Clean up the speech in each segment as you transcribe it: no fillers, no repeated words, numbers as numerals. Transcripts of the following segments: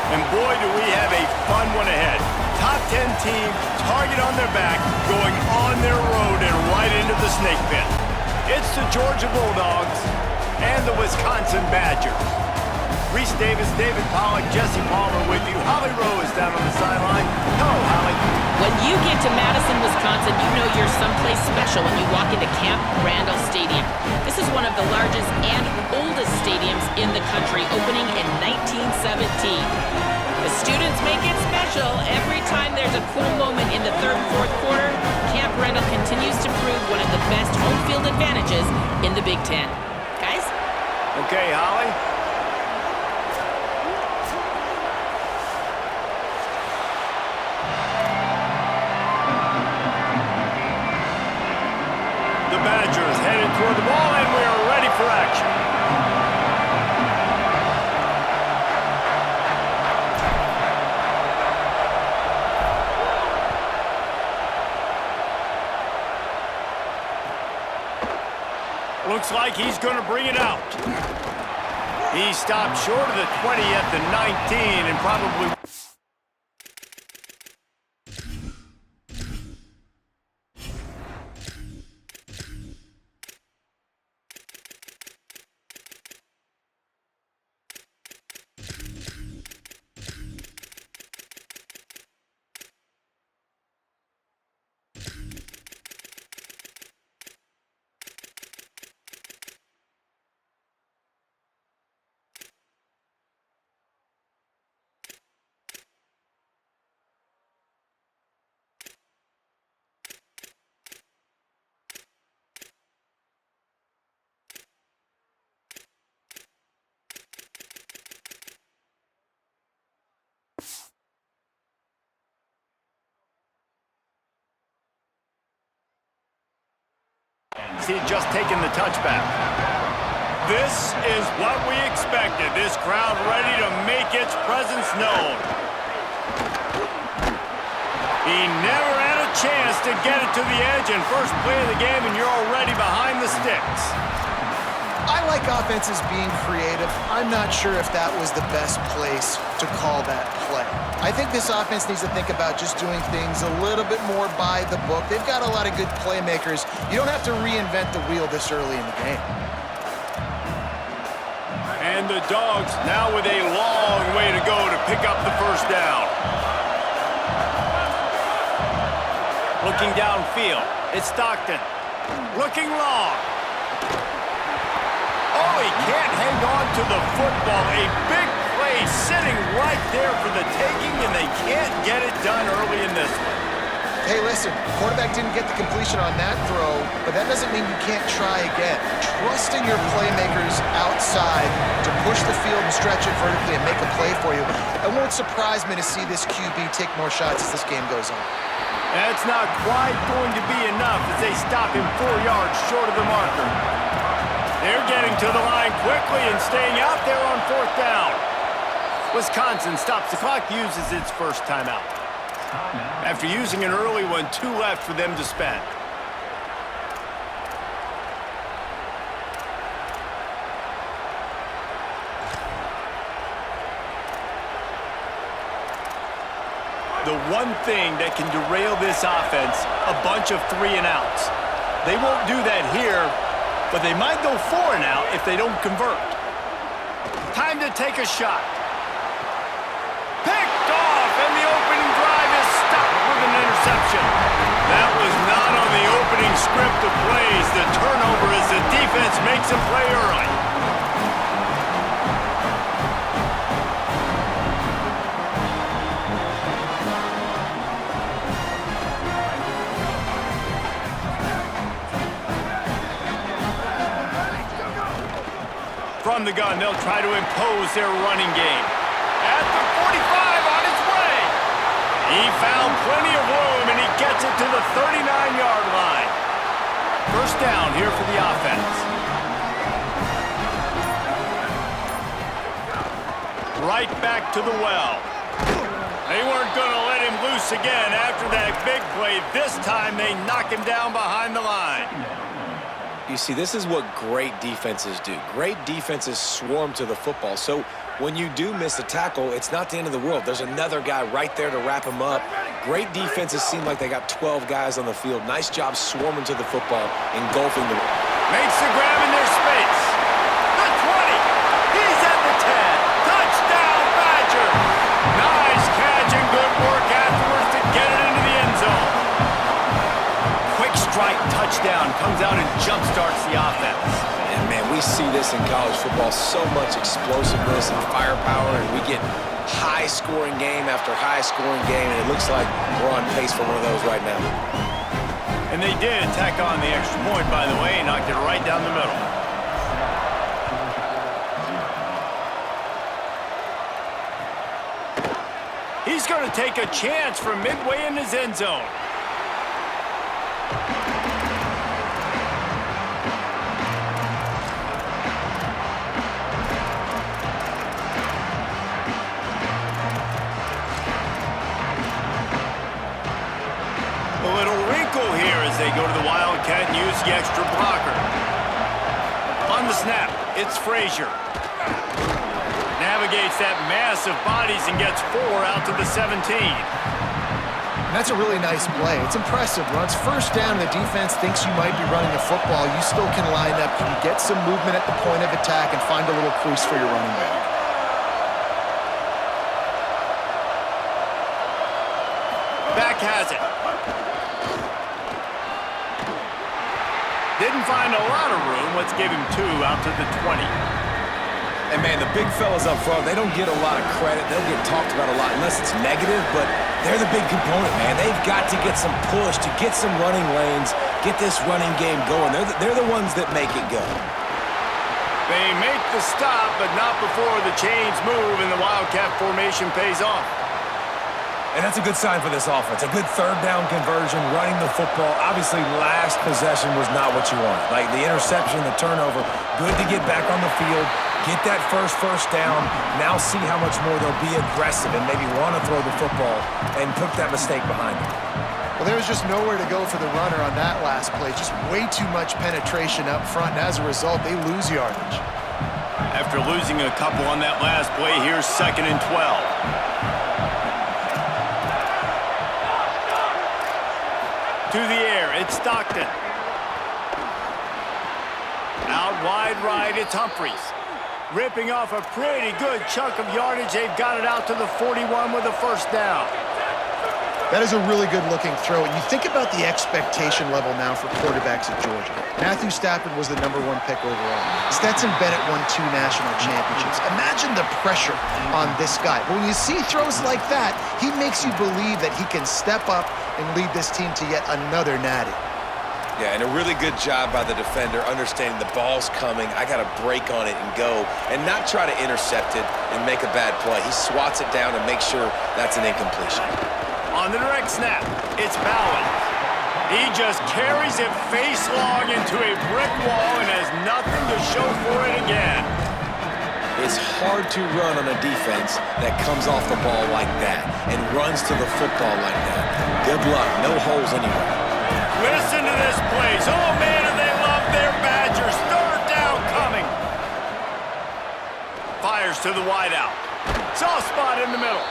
And boy, do we have a fun one ahead. Top 10 team, target on their back, going on their road and right into the snake pit. It's the Georgia Bulldogs and the Wisconsin Badgers. Reese Davis, David Pollack, Jesse Palmer with you. Holly Rowe is down on the sideline. Hello, Holly. When you get to Madison, Wisconsin, you know you're someplace special when you walk into Camp Randall Stadium. This is one of the largest and oldest stadiums in the country, opening in 1917. The students make it special. Every time there's a cool moment in the third and fourth quarter, Camp Randall continues to prove one of the best home field advantages in the Big Ten. Guys? Okay, Holly. The Badgers headed toward the ball, and we are ready for action. Looks like he's going to bring it out. He stopped short of the 20 at the 19 and probably... He had just taken the touchback. This is what we expected. This crowd ready to make its presence known. He never had a chance to get it to the edge, and first play of the game, and you're already behind the sticks. I like offenses being creative. I'm not sure if that was the best place to call that play. I think this offense needs to think about just doing things a little bit more by the book. They've got a lot of good playmakers. You don't have to reinvent the wheel this early in the game. And the Dogs now with a long way to go to pick up the first down. Looking downfield, it's Stockton. Looking long. Oh, he can't hang on to the football. A big play sitting right there for the taking, and they can't get it done early in this one. Hey, listen, quarterback didn't get the completion on that throw, but that doesn't mean you can't try again. Trust in your playmakers outside to push the field and stretch it vertically and make a play for you. It won't surprise me to see this QB take more shots as this game goes on. That's not quite going to be enough as they stop him 4 yards short of the marker. They're getting to the line quickly and staying out there on fourth down. Wisconsin stops the clock, uses its first timeout. After using an early one, 2 left for them to spend. The one thing that can derail this offense, a bunch of 3 and outs. They won't do that here, but they might go 4 and out if they don't convert. Time to take a shot. Picked off, and the opening drive is stopped with an interception. That was not on the opening script of plays. The turnover as the defense makes a play early. From the gun, they'll try to impose their running game. At the 45, on his way. He found plenty of room, and he gets it to the 39-yard line. First down here for the offense. Right back to the well. They weren't going to let him loose again after that big play. This time, they knock him down behind the line. You see, this is what great defenses do. Great defenses swarm to the football. So when you do miss a tackle, it's not the end of the world. There's another guy right there to wrap him up. Great defenses seem like they got 12 guys on the field. Nice job swarming to the football, engulfing the... Makes the grab in their space. The 20. He's at the 10. Touchdown, Badger. Nice catch and good work afterwards to get it into the end zone. Quick strike touchdown comes out and jumpstarts the offense. And, man, we see this in college football, so much explosiveness and firepower, and we get high-scoring game after high-scoring game, and it looks like we're on pace for one of those right now. And they did tack on the extra point, by the way, and knocked it right down the middle. He's going to take a chance from midway in his end zone. A little wrinkle here as they go to the Wildcat and use the extra blocker. On the snap, it's Frazier. Navigates that mass of bodies and gets 4 out to the 17. And that's a really nice play. It's impressive. Once first down, the defense thinks you might be running the football. You still can line up. You can get some movement at the point of attack and find a little crease for your running back. Back has it. Didn't find a lot of room. Let's give him 2 out to the 20. And, man, the big fellas up front, they don't get a lot of credit. They'll get talked about a lot unless it's negative, but they're the big component, man. They've got to get some push, to get some running lanes, get this running game going. They're the ones that make it go. They make the stop, but not before the chains move and the Wildcat formation pays off. And that's a good sign for this offense. A good third down conversion, running the football. Obviously, last possession was not what you want. Like the interception, the turnover, good to get back on the field, get that first down. Now see how much more they'll be aggressive and maybe want to throw the football and put that mistake behind them. Well, there was just nowhere to go for the runner on that last play. Just way too much penetration up front, and as a result, they lose yardage. After losing a couple on that last play, here's 2nd and 12. To the air, it's Stockton. Out wide right, it's Humphries. Ripping off a pretty good chunk of yardage. They've got it out to the 41 with a first down. That is a really good-looking throw. And you think about the expectation level now for quarterbacks at Georgia. Matthew Stafford was the #1 pick overall. Stetson Bennett won 2 national championships. Imagine the pressure on this guy. But when you see throws like that, he makes you believe that he can step up and lead this team to yet another natty. Yeah, and a really good job by the defender, understanding the ball's coming. I got to break on it and go, and not try to intercept it and make a bad play. He swats it down and makes sure that's an incompletion. On the direct snap, it's Bowen. He just carries it face-long into a brick wall and has nothing to show for it again. It's hard to run on a defense that comes off the ball like that and runs to the football like that. Good luck. No holes anywhere. Listen to this place. Oh, man, and they love their Badgers. 3rd down coming. Fires to the wideout. Soft spot in the middle.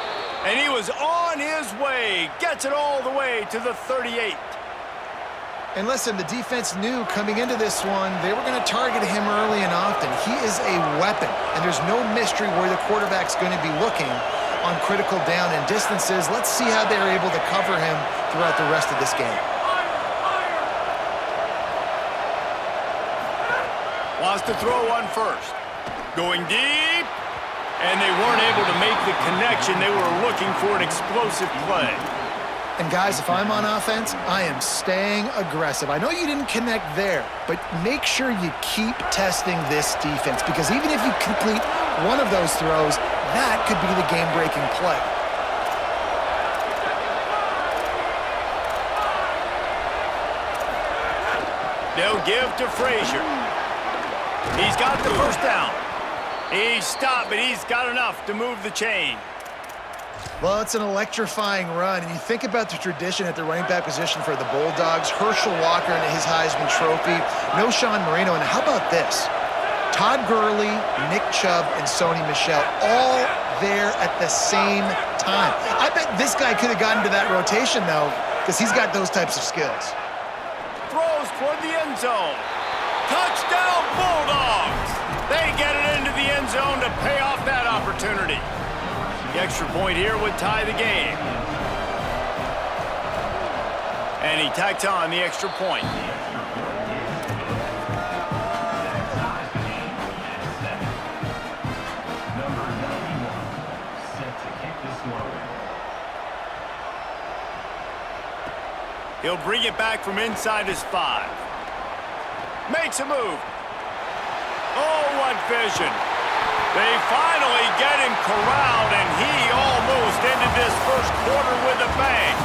And he was on his way. Gets it all the way to the 38. And listen, the defense knew coming into this one, they were going to target him early and often. He is a weapon, and there's no mystery where the quarterback's going to be looking on critical down and distances. Let's see how they're able to cover him throughout the rest of this game. Wants to throw one first. Going deep. And they weren't able to make the connection. They were looking for an explosive play. And guys, if I'm on offense, I am staying aggressive. I know you didn't connect there, but make sure you keep testing this defense, because even if you complete one of those throws, that could be the game-breaking play. They'll give to Frazier. He's got the first down. He stopped, but he's got enough to move the chain. Well, it's an electrifying run, and you think about the tradition at the running back position for the Bulldogs, Herschel Walker and his Heisman Trophy, no Sean Marino, and how about this? Todd Gurley, Nick Chubb, and Sony Michel all there at the same time. I bet this guy could have gotten to that rotation, though, because he's got those types of skills. Throws toward the end zone. Touchdown, Bulldogs! They get it into the end zone to pay off that opportunity. The extra point here would tie the game. And he tacks on the extra point. He'll bring it back from inside his 5. Makes a move. Oh, what vision. They finally get him corralled, and he almost ended this first quarter with a bang.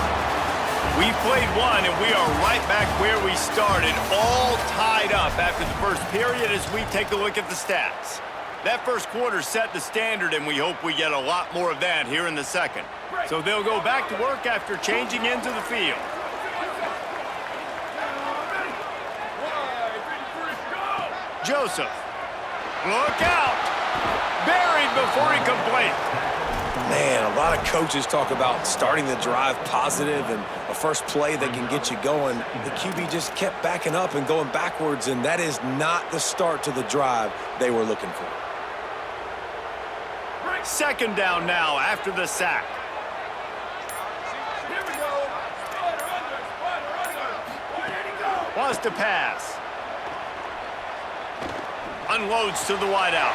We played one, and we are right back where we started, all tied up after the first period as we take a look at the stats. That first quarter set the standard, and we hope we get a lot more of that here in the second. So they'll go back to work after changing into the field. Joseph. Look out! Buried before he complete. Man, a lot of coaches talk about starting the drive positive and a first play that can get you going. The QB just kept backing up and going backwards, and that is not the start to the drive they were looking for. Second down now after the sack. Wants to pass. Unloads to the wideout.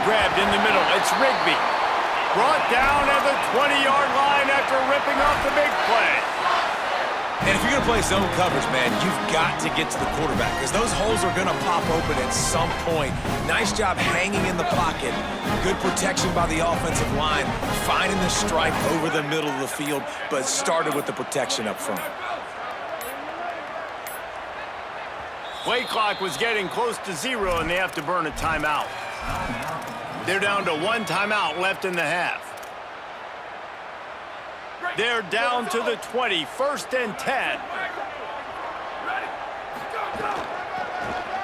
Grabbed in the middle. It's Rigby. Brought down at the 20-yard line after ripping off the big play. And if you're going to play zone coverage, man, you've got to get to the quarterback because those holes are going to pop open at some point. Nice job hanging in the pocket. Good protection by the offensive line. Finding the stripe over the middle of the field, but started with the protection up front. Play clock was getting close to 0, and they have to burn a timeout. They're down to 1 timeout left in the half. They're down to the 20, 1st and 10.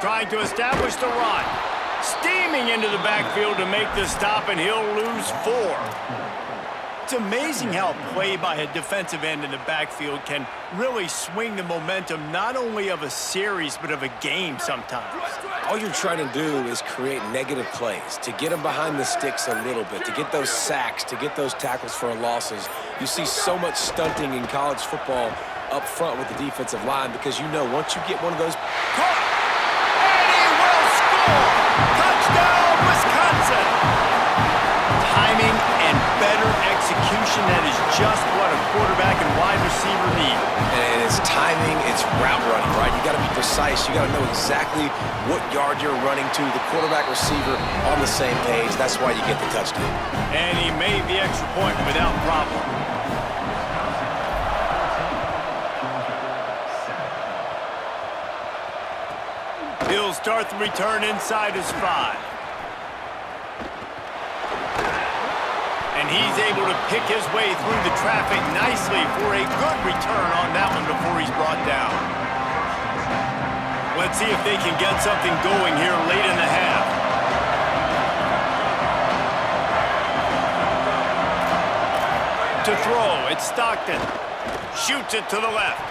Trying to establish the run. Steaming into the backfield to make the stop, and he'll lose 4. It's amazing how play by a defensive end in the backfield can really swing the momentum not only of a series but of a game sometimes. All you're trying to do is create negative plays, to get them behind the sticks a little bit, to get those sacks, to get those tackles for losses. You see so much stunting in college football up front with the defensive line because you know once you get one of those... Caught! And he will score! Touchdown, Wisconsin! Timing and better execution, that is just what a quarterback and wide receiver need. And it's timing, it's route running, right? You got to be precise. You got to know exactly what yard you're running to. The quarterback receiver on the same page. That's why you get the touchdown. And he made the extra point without problem. He'll start the return inside his 5. And he's able to pick his way through the traffic nicely for a good return on that one before he's brought down. Let's see if they can get something going here late in the half. To throw, it's Stockton. Shoots it to the left.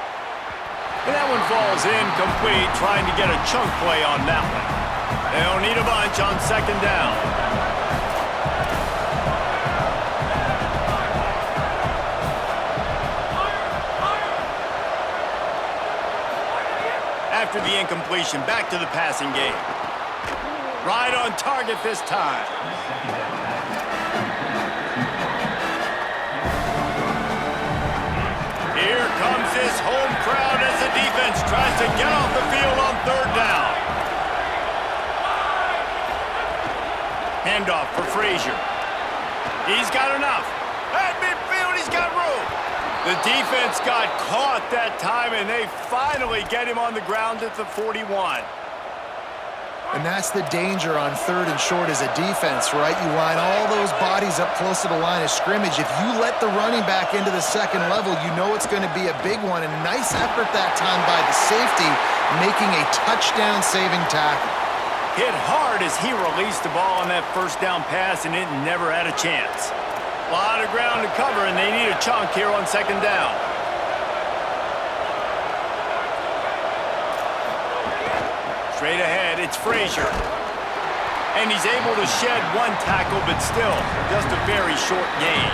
And that one falls incomplete, trying to get a chunk play on that one. They'll need a bunch on 2nd down. After the incompletion, back to the passing game. Right on target this time. Here comes this home crowd as the defense tries to get off the field on 3rd down. Handoff for Frazier. He's got enough. At midfield, he's got room. The defense got caught that time, and they finally get him on the ground at the 41. And that's the danger on 3rd and short as a defense, right? You line all those bodies up close to the line of scrimmage. If you let the running back into the second level, you know it's going to be a big one. And nice effort that time by the safety, making a touchdown-saving tackle. Hit hard as he released the ball on that first down pass, and it never had a chance. A lot of ground to cover, and they need a chunk here on 2nd down. Straight ahead, it's Frazier. And he's able to shed one tackle, but still, just a very short gain.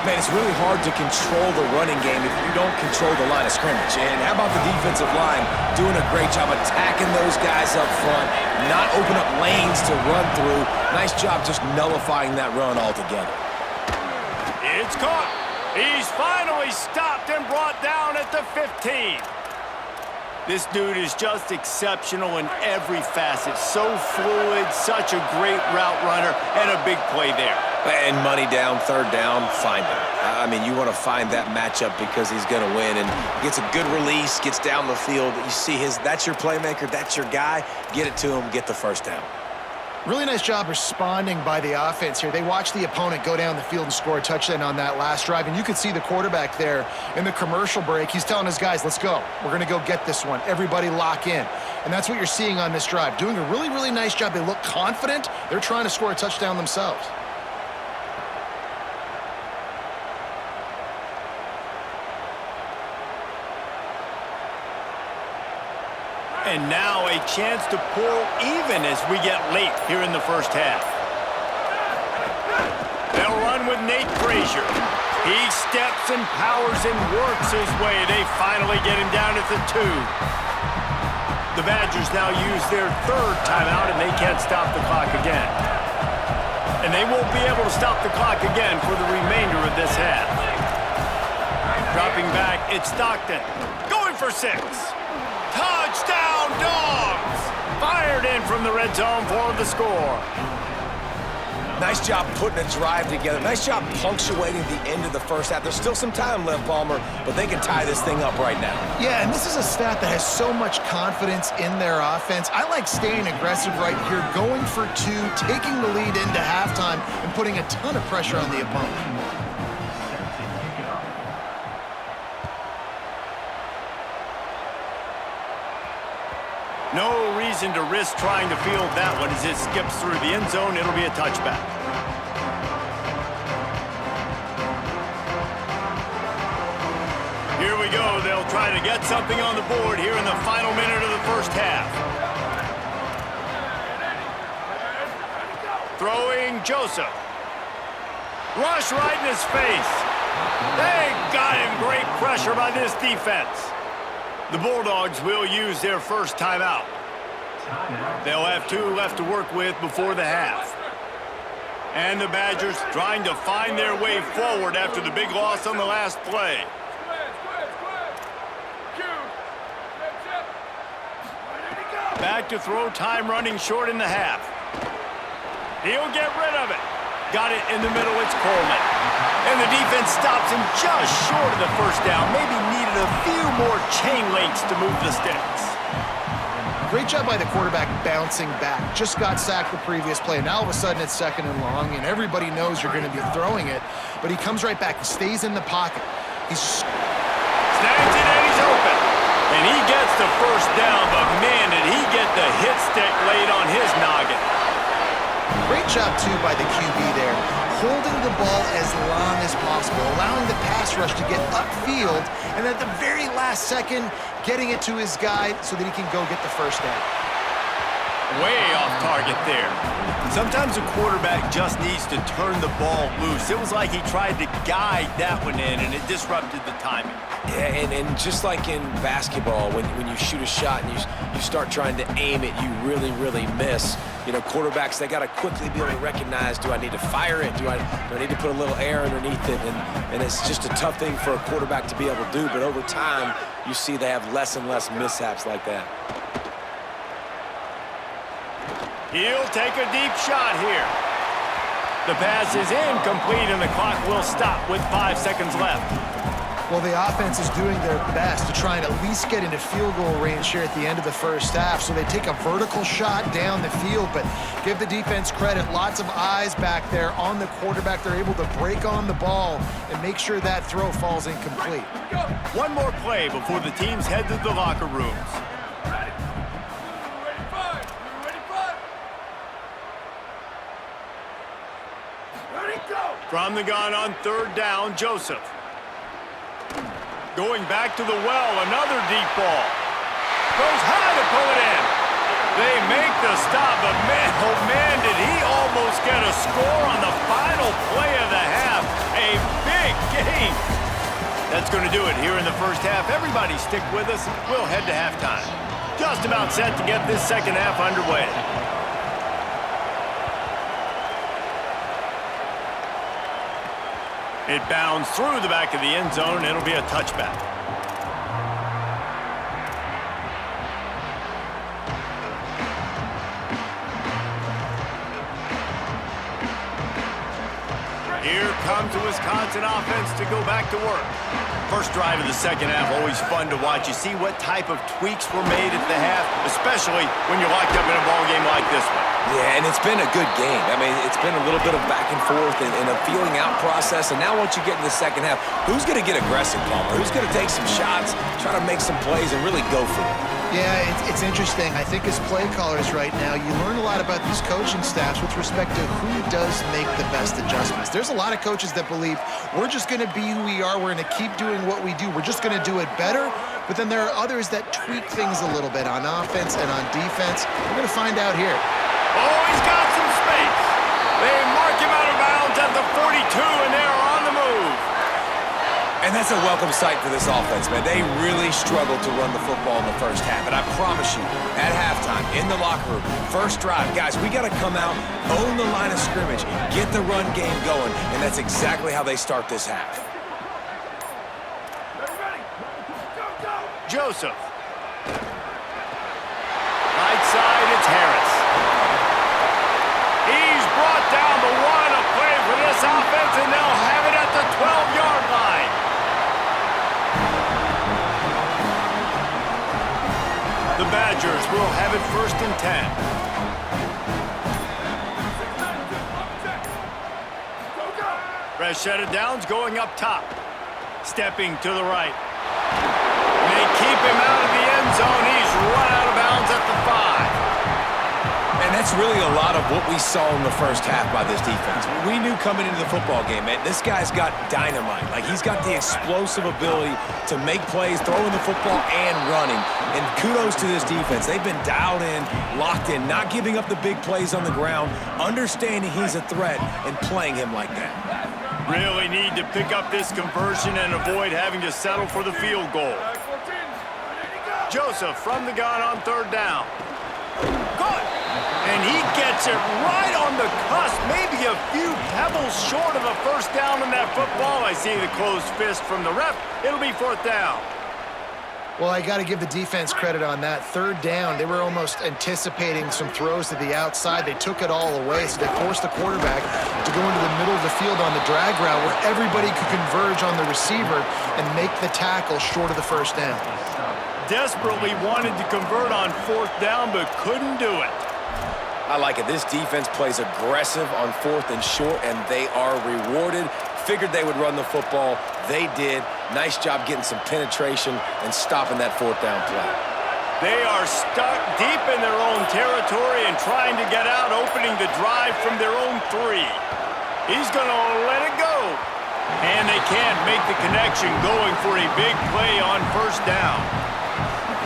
Man, it's really hard to control the running game if you don't control the line of scrimmage. And how about the defensive line doing a great job attacking those guys up front, not open up lanes to run through. Nice job just nullifying that run altogether. It's caught. He's finally stopped and brought down at the 15. This dude is just exceptional in every facet. So fluid, such a great route runner, and a big play there. And money down, 3rd down, find him. I mean, you want to find that matchup because he's going to win. And gets a good release, gets down the field. You see that's your playmaker, that's your guy. Get it to him, get the 1st down. Really nice job responding by the offense here. They watched the opponent go down the field and score a touchdown on that last drive, and you could see the quarterback there in the commercial break. He's telling his guys, let's go. We're going to go get this one. Everybody lock in. And that's what you're seeing on this drive. Doing a really, really nice job. They look confident. They're trying to score a touchdown themselves. And now a chance to pull even as we get late here in the first half. They'll run with Nate Frazier. He steps and powers and works his way. They finally get him down at the 2. The Badgers now use their 3rd timeout, and they can't stop the clock again. And they won't be able to stop the clock again for the remainder of this half. Dropping back, it's Stockton. Going for 6. Touchdown, Dogs! Fired in from the red zone for the score. Nice job putting a drive together. Nice job punctuating the end of the first half. There's still some time left, Palmer, but they can tie this thing up right now. Yeah, and this is a staff that has so much confidence in their offense. I like staying aggressive right here, going for 2, taking the lead into halftime, and putting a ton of pressure on the opponent. No reason to risk trying to field that one as it skips through the end zone. It'll be a touchback. Here we go. They'll try to get something on the board here in the final minute of the first half. Throwing Joseph. Rush right in his face. They got him. Great pressure by this defense. The Bulldogs will use their first timeout. They'll have 2 left to work with before the half. And the Badgers trying to find their way forward after the big loss on the last play. Back to throw, time running short in the half. He'll get rid of it. Got it in the middle, it's Coleman. And the defense stops him just short of the first down. Maybe needed a few more chain links to move the sticks. Great job by the quarterback bouncing back. Just got sacked the previous play. Now all of a sudden it's 2nd and long, and everybody knows you're going to be throwing it. But he comes right back. He stays in the pocket. He's snags it and he's open. And he gets the first down, but man, did he get the hit stick laid on his noggin. Great job, too, by the QB there. Holding the ball as long as possible, allowing the pass rush to get upfield, and at the very last second, getting it to his guy so that he can go get the first down. Way off target there. Sometimes a quarterback just needs to turn the ball loose. It was like he tried to guide that one in, and it disrupted the timing. Yeah, and just like in basketball, when you shoot a shot and you start trying to aim it, you really, really miss. You know, quarterbacks, they got to quickly be able to recognize, do I need to fire it? Do I need to put a little air underneath it? And it's just a tough thing for a quarterback to be able to do. But over time, you see they have less and less mishaps like that. He'll take a deep shot here. The pass is incomplete, and the clock will stop with 5 seconds left. Well, the offense is doing their best to try and at least get into field goal range here at the end of the first half. So they take a vertical shot down the field, but give the defense credit. Lots of eyes back there on the quarterback. They're able to break on the ball and make sure that throw falls incomplete. One more play before the teams head to the locker rooms. From the gun on third down, Joseph. Going back to the well, another deep ball. Goes high to pull it in. They make the stop, but man, oh man, did he almost get a score on the final play of the half. A big game. That's going to do it here in the first half. Everybody stick with us. We'll head to halftime. Just about set to get this second half underway. It bounds through the back of the end zone, and it'll be a touchback. Here comes the Wisconsin offense to go back to work. First drive of the second half, always fun to watch. You see what type of tweaks were made at the half, especially when you're locked up in a ball game like this one. Yeah, and it's been a good game. I mean, it's been a little bit of back and forth and a feeling out process. And now once you get in the second half, who's going to get aggressive, Palmer? Who's going to take some shots, try to make some plays, and really go for it? Yeah, it's interesting. I think as play callers right now, you learn a lot about these coaching staffs with respect to who does make the best adjustments. There's a lot of coaches that believe we're just going to be who we are. We're going to keep doing what we do. We're just going to do it better. But then there are others that tweak things a little bit on offense and on defense. We're going to find out here. Oh, he's got some space. They mark him out of bounds at the 42, and they're on the move. And that's a welcome sight for this offense, man. They really struggled to run the football in the first half. And I promise you, at halftime, in the locker room, first drive, guys, we got to come out, own the line of scrimmage, get the run game going, and that's exactly how they start this half. Joseph. Right side, it's Harris. He's brought down the one, a play for this offense, and they'll have it at the 12-yard line. The Badgers will have it 1st and 10. Fresh set of downs going up top. Stepping to the right. They keep him out of the end zone. He's run out of bounds at the 5. And that's really a lot of what we saw in the first half by this defense. We knew coming into the football game, man, this guy's got dynamite. Like, he's got the explosive ability to make plays, throwing the football and running. And kudos to this defense. They've been dialed in, locked in, not giving up the big plays on the ground, understanding he's a threat, and playing him like that. Really need to pick up this conversion and avoid having to settle for the field goal. Joseph from the gun on third down. Good. And he gets it right on the cusp, maybe a few pebbles short of a first down on that football. I see the closed fist from the ref. It'll be 4th down. Well, I got to give the defense credit on that. Third down, they were almost anticipating some throws to the outside. They took it all away, so they forced the quarterback to go into the middle of the field on the drag route where everybody could converge on the receiver and make the tackle short of the first down. Desperately wanted to convert on 4th down, but couldn't do it. I like it. This defense plays aggressive on 4th and short, and they are rewarded. Figured they would run the football. They did. Nice job getting some penetration and stopping that 4th down play. They are stuck deep in their own territory and trying to get out, opening the drive from their own 3. He's going to let it go. And they can't make the connection, going for a big play on 1st down.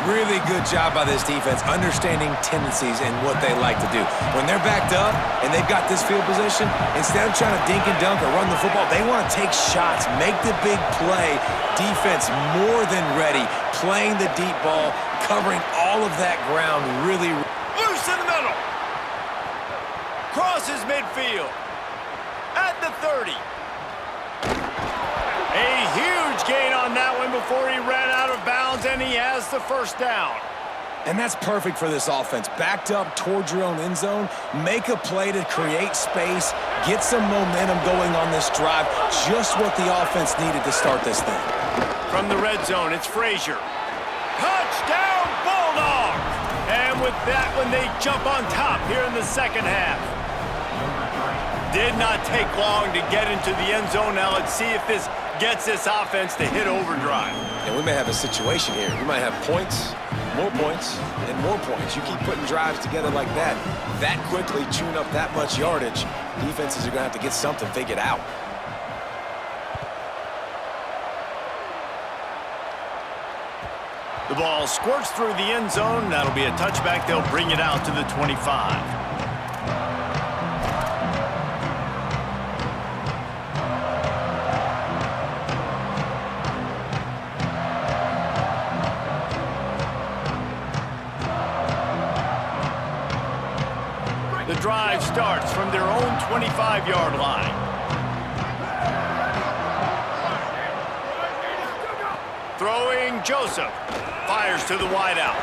Really good job by this defense, understanding tendencies and what they like to do. When they're backed up and they've got this field position, instead of trying to dink and dunk or run the football, they want to take shots, make the big play. Defense more than ready, playing the deep ball, covering all of that ground really. Loose in the middle. Crosses midfield. At the 30. A huge gain on that one before he ran out of bounds, and he has the 1st down. And that's perfect for this offense. Backed up towards your own end zone, make a play to create space, get some momentum going on this drive. Just what the offense needed to start this thing. From the red zone, it's Frazier. Touchdown, Bulldogs! And with that one, they jump on top here in the second half. Did not take long to get into the end zone. Now let's see if this gets this offense to hit overdrive. And we may have a situation here. We might have points, and more points. You keep putting drives together like that quickly, chewing up that much yardage, defenses are going to have to get something figured out. The ball squirts through the end zone. That'll be a touchback. They'll bring it out to the 25. The drive starts from their own 25-yard line. Throwing Joseph. Fires to the wideout.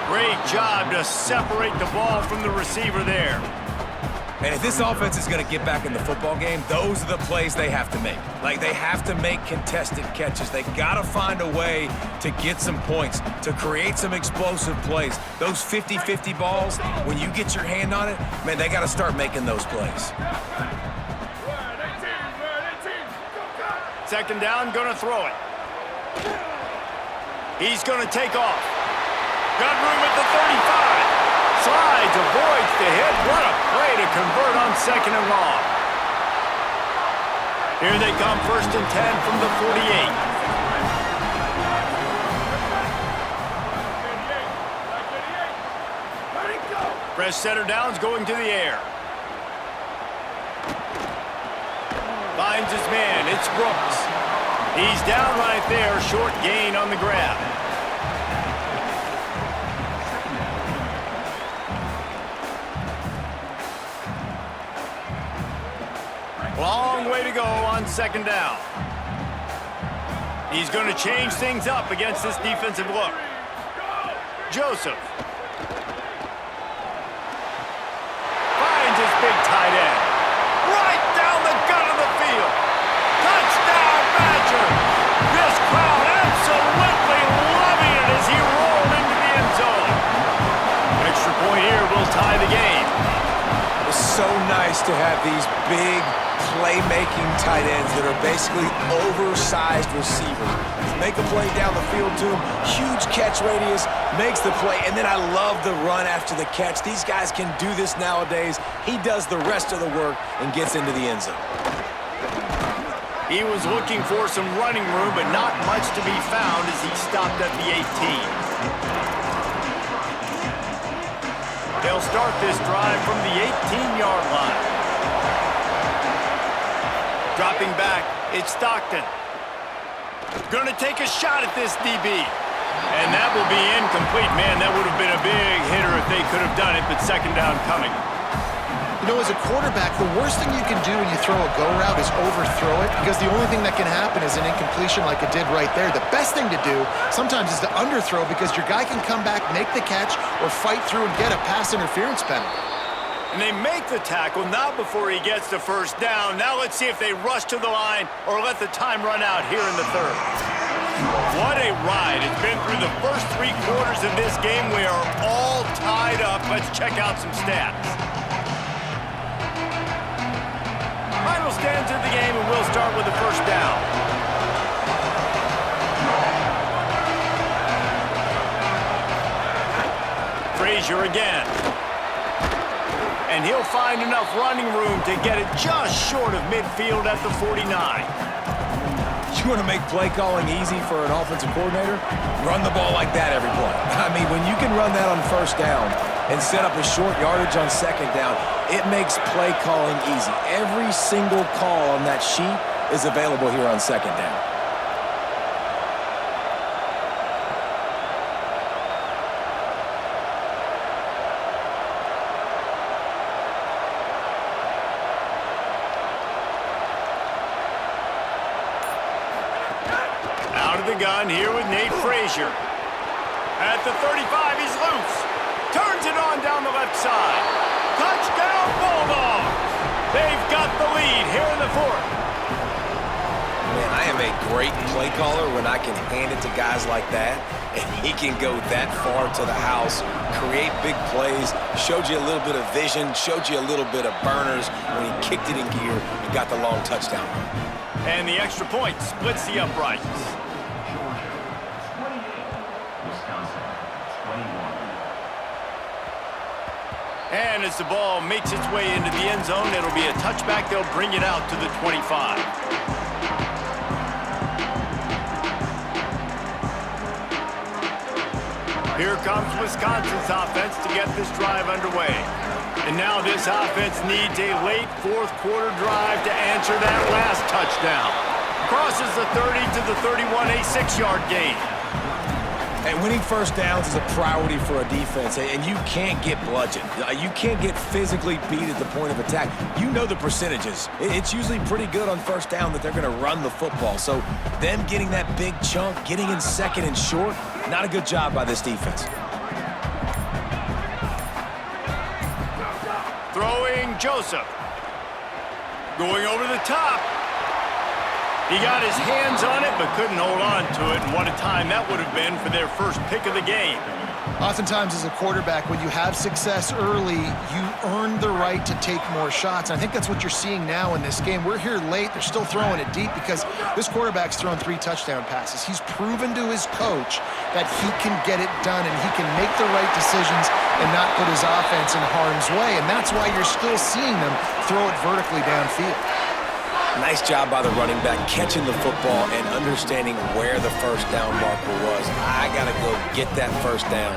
Great job to separate the ball from the receiver there. And if this offense is going to get back in the football game, those are the plays they have to make. Like, they have to make contested catches. They got to find a way to get some points, to create some explosive plays. Those 50-50 balls, when you get your hand on it, man, they got to start making those plays. Second down, going to throw it. He's going to take off. Got room at the 35. Slides, avoids the hit. What a play to convert on second and long. Here they come, first and 10 from the 48. Fresh center downs going to the air. Finds his man. It's Brooks. He's down right there. Short gain on the grab. Long way to go on second down. He's going to change things up against this defensive look. Joseph. Finds his big tight end. Right down the gut of the field. Touchdown, Badger. This crowd absolutely loving it as he rolled into the end zone. Extra point here will tie the game. It's so nice to have these big playmaking tight ends that are basically oversized receivers. Make a play down the field to him, huge catch radius, makes the play, and then I love the run after the catch. These guys can do this nowadays. He does the rest of the work and gets into the end zone. He was looking for some running room, but not much to be found as he stopped at the 18. They'll start this drive from the 18-yard line. Dropping back, it's Stockton. Gonna take a shot at this DB. And that will be incomplete. Man, that would have been a big hitter if they could have done it, but second down coming. You know, as a quarterback, the worst thing you can do when you throw a go route is overthrow it, because the only thing that can happen is an incompletion like it did right there. The best thing to do sometimes is to underthrow, because your guy can come back, make the catch, or fight through and get a pass interference penalty. And they make the tackle, not before he gets the first down. Now let's see if they rush to the line or let the time run out here in the third. What a ride. It's been through the first 3 quarters of this game. We are all tied up. Let's check out some stats. Final stands of the game, and we'll start with the first down. Frazier again. And he'll find enough running room to get it just short of midfield at the 49. You want to make play calling easy for an offensive coordinator? Run the ball like that every play. I mean, when you can run that on first down and set up a short yardage on second down, it makes play calling easy. Every single call on that sheet is available here on second down. Gun here with Nate Frazier. At the 35, he's loose. Turns it on down the left side. Touchdown, Bulldogs! They've got the lead here in the fourth. Man, I I am a great play caller when I can hand it to guys like that, and he can go that far to the house, create big plays, showed you a little bit of vision, showed you a little bit of burners when he kicked it in gear and got the long touchdown. And the extra point splits the uprights. And as the ball makes its way into the end zone, it'll be a touchback. They'll bring it out to the 25. Here comes Wisconsin's offense to get this drive underway. And now this offense needs a late fourth quarter drive to answer that last touchdown. Crosses the 30 to the 31, a 6-yard gain. And winning first downs is a priority for a defense, and you can't get bludgeoned. You can't get physically beat at the point of attack. You know the percentages. It's usually pretty good on first down that they're going to run the football. So them getting that big chunk, getting in second and short, not a good job by this defense. Throwing Joseph. Going over the top. He got his hands on it, but couldn't hold on to it. And what a time that would have been for their first pick of the game. Oftentimes as a quarterback, when you have success early, you earn the right to take more shots. And I think that's what you're seeing now in this game. We're here late. They're still throwing it deep because this quarterback's thrown 3 touchdown passes. He's proven to his coach that he can get it done and he can make the right decisions and not put his offense in harm's way. And that's why you're still seeing them throw it vertically downfield. Nice job by the running back catching the football and understanding where the first down marker was. I got to go get that first down.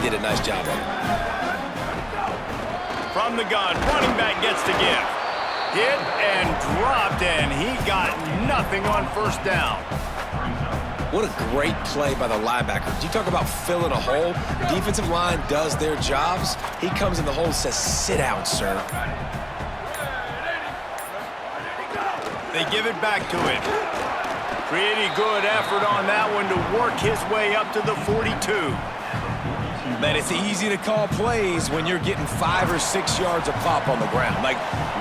Did a nice job of it. From the gun, running back gets the gift. Hit and dropped, and he got nothing on first down. What a great play by the linebacker. You talk about filling a hole. Defensive line does their jobs. He comes in the hole and says, "Sit down, sir." They give it back to him. Pretty good effort on that one to work his way up to the 42. Man, it's easy to call plays when you're getting 5 or 6 yards of pop on the ground. Like,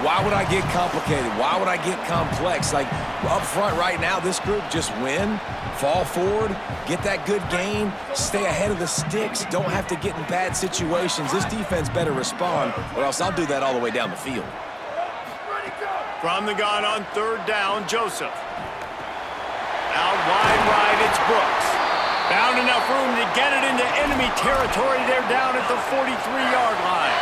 why would I get complicated? Why would I get complex? Like, up front right now, this group just win, fall forward, get that good gain, stay ahead of the sticks, don't have to get in bad situations. This defense better respond, or else I'll do that all the way down the field. From the gun on third down, Joseph. Out wide right, it's Brooks. Found enough room to get it into enemy territory. They're down at the 43-yard line.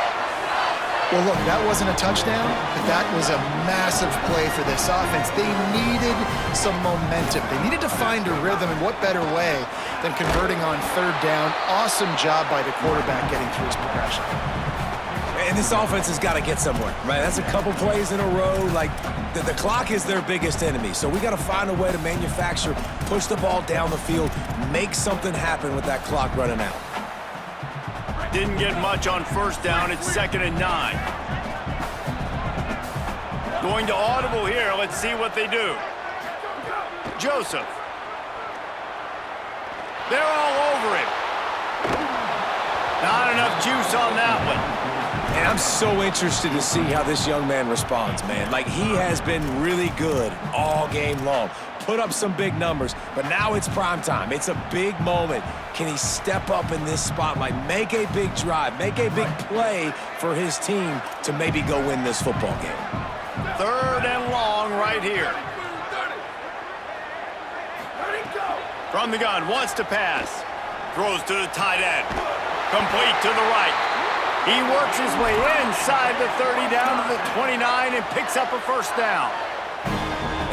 Well, look, that wasn't a touchdown, but that was a massive play for this offense. They needed some momentum. They needed to find a rhythm, and what better way than converting on third down. Awesome job by the quarterback getting through his progression. And this offense has got to get somewhere, right? That's a couple plays in a row. Like, the clock is their biggest enemy. So we got to find a way to manufacture, push the ball down the field, make something happen with that clock running out. Didn't get much on first down. It's 2nd and 9. Going to audible here. Let's see what they do. Joseph. They're all over him. Not enough juice on that one. And I'm so interested to see how this young man responds, man. Like, he has been really good all game long. Put up some big numbers, but now it's prime time. It's a big moment. Can he step up in this spotlight, make a big drive, make a big play for his team to maybe go win this football game? 3rd and long right here. From the gun, wants to pass. Throws to the tight end. Complete to the right. He works his way inside the 30 down to the 29 and picks up a first down.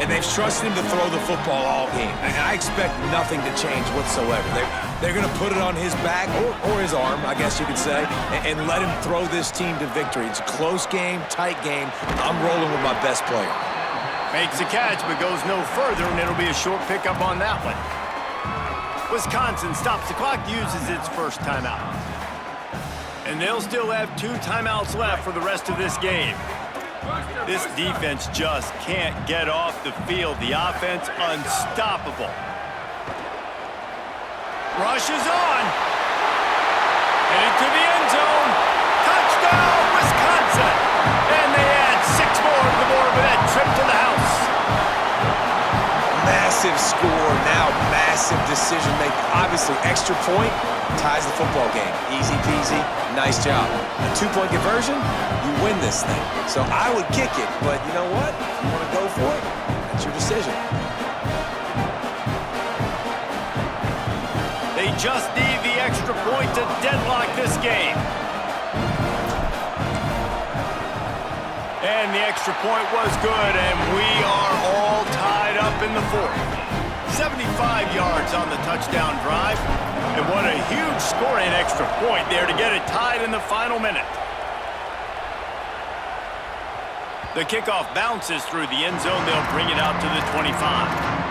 And they've trusted him to throw the football all game. And I expect nothing to change whatsoever. They're going to put it on his back, or his arm, I guess you could say, and let him throw this team to victory. It's a close game, tight game. I'm rolling with my best player. Makes a catch, but goes no further, and it'll be a short pickup on that one. Wisconsin stops the clock, uses its first timeout. And they'll still have 2 timeouts left for the rest of this game. This defense just can't get off the field. The offense unstoppable. Rushes on. Headed to the end zone. Touchdown, Wisconsin. And they add 6 more to the board with that trip to the house. massive score, now massive decision making. Obviously, extra point ties the football game. Easy peasy, nice job. A 2-point conversion, you win this thing. So I would kick it, but you know what? If you want to go for it, that's your decision. They just need the extra point to deadlock this game. And the extra point was good, and we are all tied up in the fourth. 75 yards on the touchdown drive. And what a huge scoring extra point there to get it tied in the final minute. The kickoff bounces through the end zone. They'll bring it out to the 25.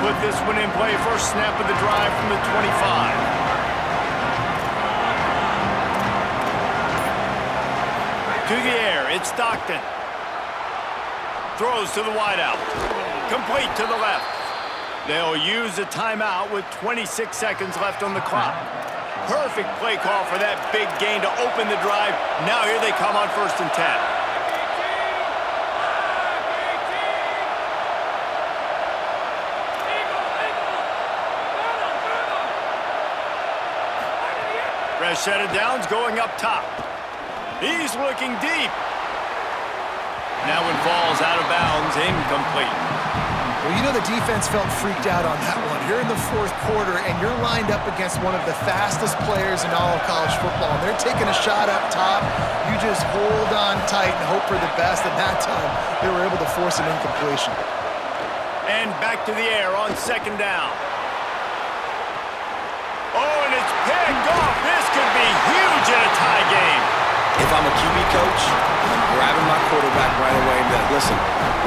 Put this one in play. First snap of the drive from the 25. To the air, it's Stockton. Throws to the wideout. Complete to the left. They'll use a timeout with 26 seconds left on the clock. Perfect play call for that big gain to open the drive. Now here they come on 1st and 10. Set of downs going up top. He's looking deep. Now one falls out of bounds, incomplete. Well, you know the defense felt freaked out on that one. You're in the fourth quarter, and you're lined up against one of the fastest players in all of college football. And they're taking a shot up top. You just hold on tight and hope for the best. And that time, they were able to force an incompletion. And back to the air on 2nd down. Oh, and it's picked off. This could be huge in a tie game. If I'm a QB coach, I'm grabbing my quarterback right away and be like, listen,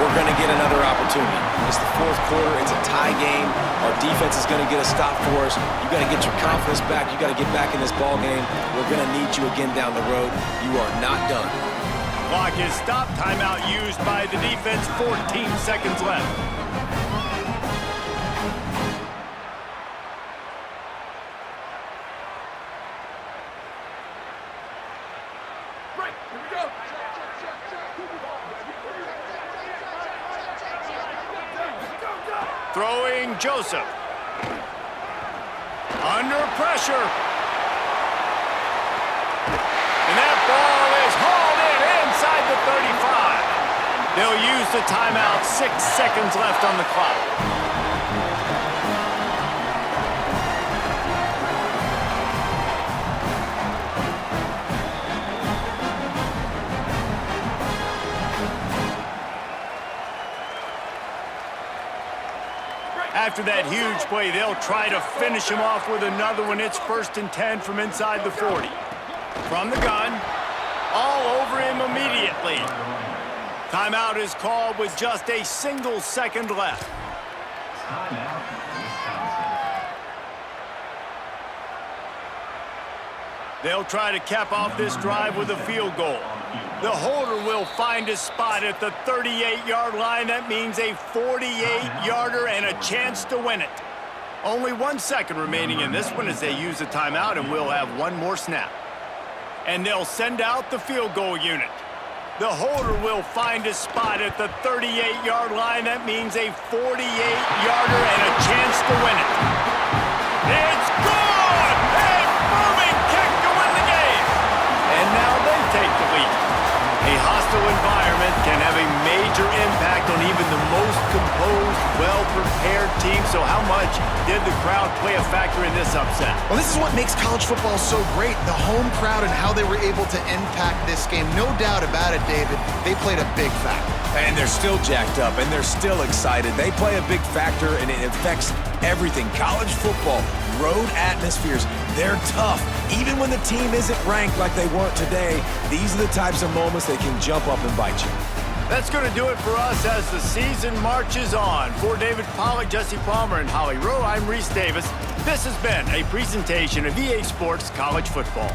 we're going to get another opportunity. It's the fourth quarter. It's a tie game. Our defense is going to get a stop for us. You got to get your confidence back. You got to get back in this ball game. We're going to need you again down the road. You are not done. Clock is stopped. Timeout used by the defense. 14 seconds left. Throwing Joseph. Under pressure. And that ball is hauled in inside the 35. They'll use the timeout. 6 seconds left on the clock. After that huge play, they'll try to finish him off with another one. It's 1st and 10 from inside the 40. From the gun, all over him immediately. Timeout is called with just a single second left. They'll try to cap off this drive with a field goal. The holder will find his spot at the 38-yard line. That means a 48-yarder and a chance to win it. Only 1 second remaining in this one as they use a timeout, and we'll have one more snap. And they'll send out the field goal unit. The holder will find his spot at the 38-yard line. That means a 48-yarder and a chance to win it. It's good! A booming kick to win the game! And now they take the lead. A hostile environment can have a major impact on even the most composed, well-prepared team. So how much did the crowd play a factor in this upset? Well, this is what makes college football so great. The home crowd and how they were able to impact this game. No doubt about it, David. They played a big factor. And they're still jacked up, and they're still excited. They play a big factor, and it affects everything. College football, road atmospheres, they're tough. Even when the team isn't ranked like they weren't today, these are the types of moments that can jump up and bite you. That's going to do it for us as the season marches on. For David Pollack, Jesse Palmer, and Holly Rowe, I'm Reese Davis. This has been a presentation of EA Sports College Football.